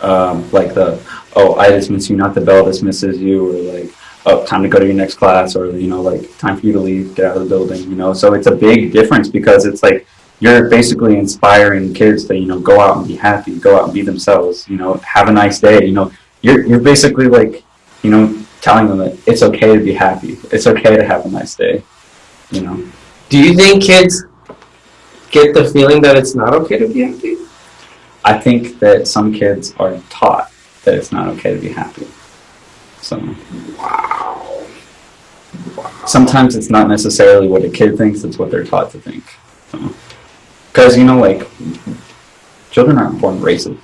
like the I dismiss you, not the bell dismisses you, or like time to go to your next class, or like time for you to leave, get out of the building. So it's a big difference because it's like you're basically inspiring kids to go out and be happy, go out and be themselves, have a nice day. You're basically like telling them that it's okay to be happy, it's okay to have a nice day. Do you think kids get the feeling that it's not okay to be happy? I think that some kids are taught that it's not okay to be happy. So Wow. sometimes it's not necessarily what a kid thinks, it's what they're taught to think. Because like children aren't born racist,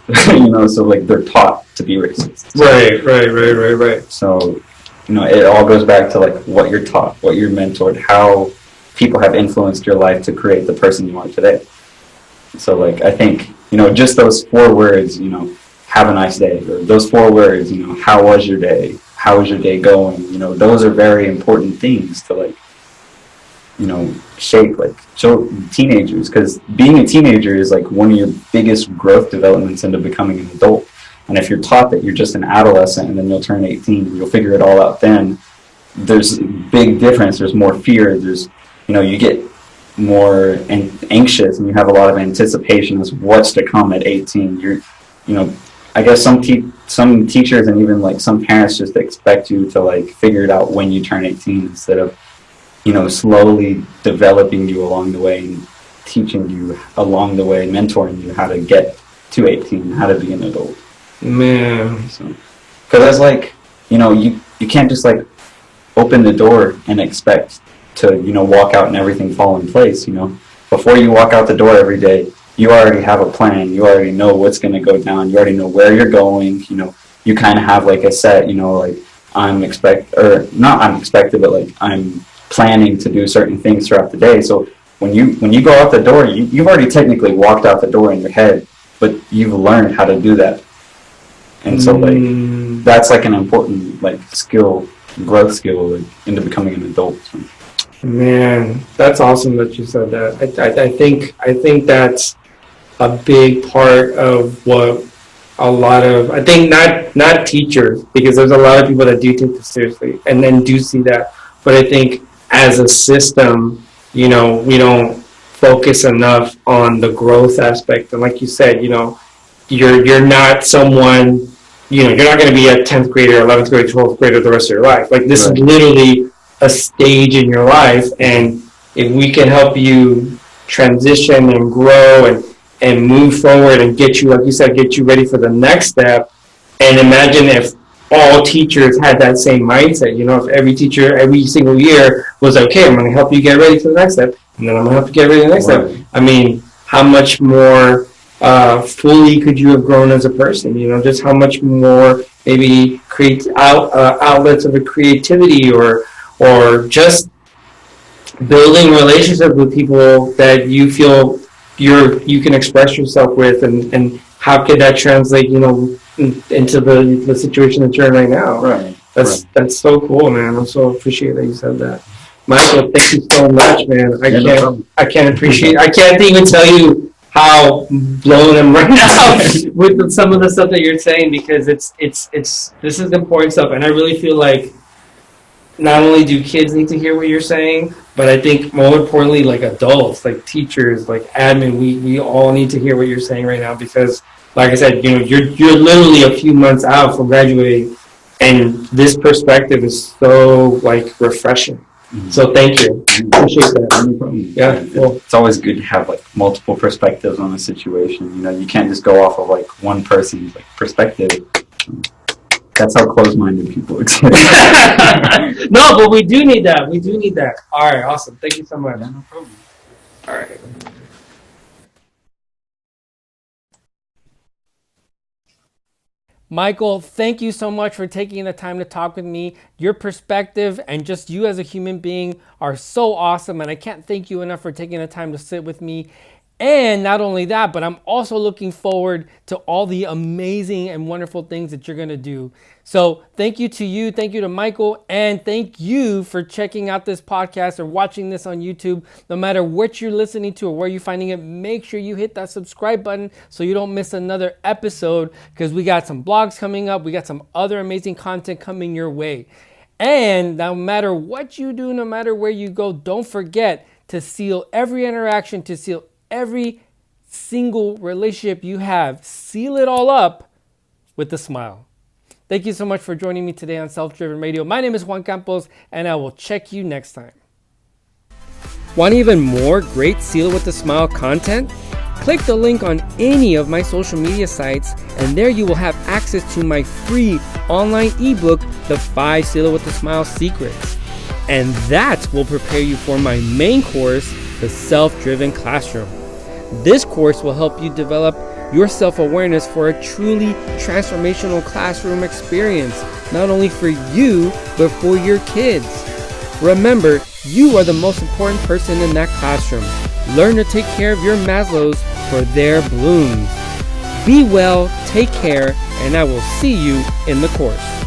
so like they're taught to be racist. Right. So it all goes back to like what you're taught, what you're mentored, how people have influenced your life to create the person you are today. So like I think just those 4 words, have a nice day, or those 4 words, how was your day, how is your day going, those are very important things to like shape like teenagers, because being a teenager is like one of your biggest growth developments into becoming an adult. And if you're taught that you're just an adolescent and then you'll turn 18 and you'll figure it all out then, there's a big difference. There's more fear. There's you get more anxious, and you have a lot of anticipation as what's to come at 18. You're I guess some teachers and even like some parents just expect you to like figure it out when you turn 18 instead of slowly developing you along the way and teaching you along the way, mentoring you how to get to 18, how to be an adult. Man. So, because that's like, you can't just like open the door and expect to, walk out and everything fall in place, Before you walk out the door every day, you already have a plan. You already know what's going to go down. You already know where you're going. You kind of have like a set, like I'm expected, but like I'm planning to do certain things throughout the day. So when you go out the door, you've already technically walked out the door in your head, but you've learned how to do that. And so like that's like an important like growth skill like, into becoming an adult. So. Man, that's awesome that you said that. I think that's a big part of what a lot of, I think not teachers, because there's a lot of people that do take this seriously and then do see that. But I think as a system, we don't focus enough on the growth aspect. And like you said, you're not someone, you're not going to be a 10th grader, 11th grader, 12th grader the rest of your life. Like this is literally a stage in your life, and if we can help you transition and grow and move forward and get you, like you said, get you ready for the next step. And imagine if all teachers had that same mindset, if every teacher every single year was okay, I'm going to help you get ready for the next step, and then I'm going to help you get ready for the next step. I mean, how much more fully could you have grown as a person? Just how much more maybe create outlets of a creativity or just building relationships with people that you feel you can express yourself with, and how could that translate, into the situation that you're in right now? Right. That's so cool, man. I'm so appreciate that you said that. Mychael, thank you so much, man. I can't even tell you how blown I'm right now with some of the stuff that you're saying, because this is important stuff, and I really feel like not only do kids need to hear what you're saying, but I think more importantly, like adults, like teachers, like admin, we all need to hear what you're saying right now, because like I said, you're literally a few months out from graduating, and this perspective is so like refreshing. So thank you. Appreciate that. No problem. Yeah, cool. It's always good to have like multiple perspectives on a situation. You can't just go off of like one person's like perspective. That's how closed-minded people exist. No, but we do need that. We do need that. All right, awesome. Thank you so much. Yeah, no problem. All right. Mychael, thank you so much for taking the time to talk with me. Your perspective and just you as a human being are so awesome, and I can't thank you enough for taking the time to sit with me. And not only that, but I'm also looking forward to all the amazing and wonderful things that you're going to do. So thank you to you. Thank you to Mychael. And thank you for checking out this podcast or watching this on YouTube. No matter what you're listening to or where you're finding it, make sure you hit that subscribe button so you don't miss another episode, because we got some blogs coming up. We got some other amazing content coming your way. And no matter what you do, no matter where you go, don't forget to seal every interaction, to seal every single relationship you have. Seal it all up with a smile. Thank you so much for joining me today on Self-Driven Radio. My name is Juan Campos, and I will check you next time. Want even more great Seal It with a Smile content? Click the link on any of my social media sites, and there you will have access to my free online ebook, The 5 Seal It with a Smile Secrets. And that will prepare you for my main course, The Self-Driven Classroom. This course will help you develop your self-awareness for a truly transformational classroom experience, not only for you, but for your kids. Remember, you are the most important person in that classroom. Learn to take care of your Maslows for their blooms. Be well, take care, and I will see you in the course.